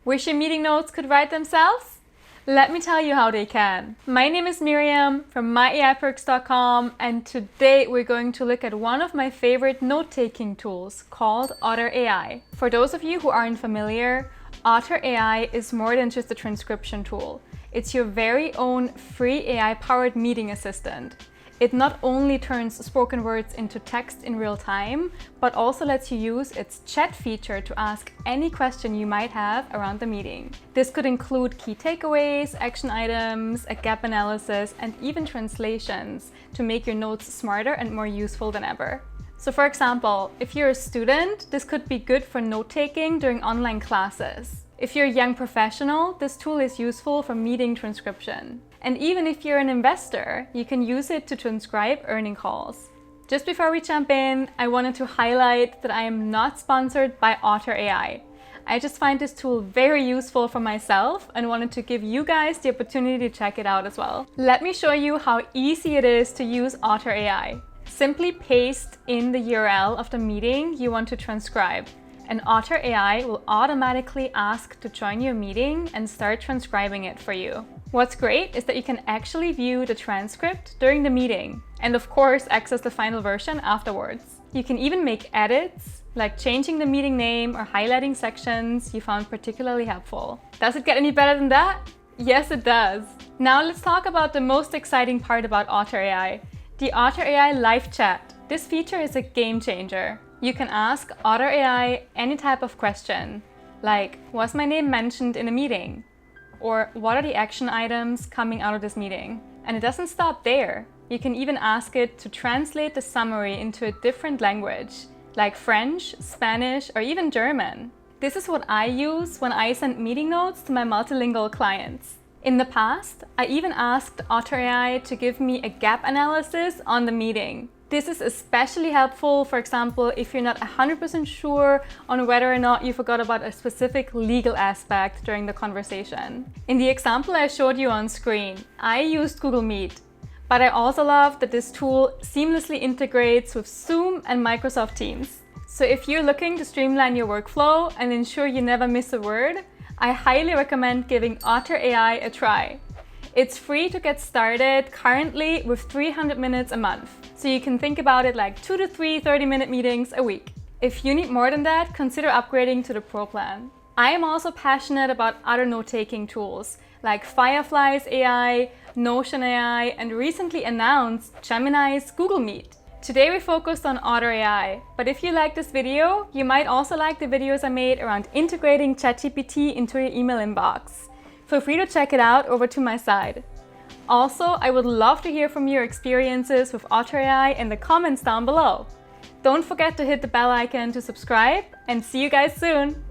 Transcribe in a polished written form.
Wish your meeting notes could write themselves? Let me tell you how they can. My name is Miriam from myaiperks.com, and today we're going to look at one of my favorite note-taking tools called Otter AI. For those of you who aren't familiar, Otter AI is more than just a transcription tool. It's your very own free AI-powered meeting assistant. It not only turns spoken words into text in real time, but also lets you use its chat feature to ask any question you might have around the meeting. This could include key takeaways, action items, a gap analysis, and even translations to make your notes smarter and more useful than ever. So for example, if you're a student, this could be good for note-taking during online classes. If you're a young professional, this tool is useful for meeting transcription. And even if you're an investor, you can use it to transcribe earning calls. Just before we jump in, I wanted to highlight that I am not sponsored by Otter AI. I just find this tool very useful for myself and wanted to give you guys the opportunity to check it out as well. Let me show you how easy it is to use Otter AI. Simply paste in the URL of the meeting you want to transcribe, and Otter AI will automatically ask to join your meeting and start transcribing it for you. What's great is that you can actually view the transcript during the meeting and of course access the final version afterwards. You can even make edits, like changing the meeting name or highlighting sections you found particularly helpful. Does it get any better than that? Yes, it does. Now let's talk about the most exciting part about Otter AI, the Otter AI live chat. This feature is a game changer. You can ask Otter AI any type of question, like, was my name mentioned in a meeting? Or what are the action items coming out of this meeting? And it doesn't stop there. You can even ask it to translate the summary into a different language, like French, Spanish, or even German. This is what I use when I send meeting notes to my multilingual clients. In the past, I even asked Otter AI to give me a gap analysis on the meeting. This is especially helpful, for example, if you're not 100% sure on whether or not you forgot about a specific legal aspect during the conversation. In the example I showed you on screen, I used Google Meet, but I also love that this tool seamlessly integrates with Zoom and Microsoft Teams. So if you're looking to streamline your workflow and ensure you never miss a word, I highly recommend giving Otter AI a try. It's free to get started currently with 300 minutes a month. So you can think about it like 2 to 3 30-minute meetings a week. If you need more than that, consider upgrading to the Pro plan. I am also passionate about other note-taking tools like Firefly's AI, Notion AI, and recently announced Gemini's Google Meet. Today we focused on Otter AI, but if you like this video, you might also like the videos I made around integrating ChatGPT into your email inbox. Feel free to check it out over to my side. Also, I would love to hear from your experiences with Otter AI in the comments down below. Don't forget to hit the bell icon to subscribe, and see you guys soon!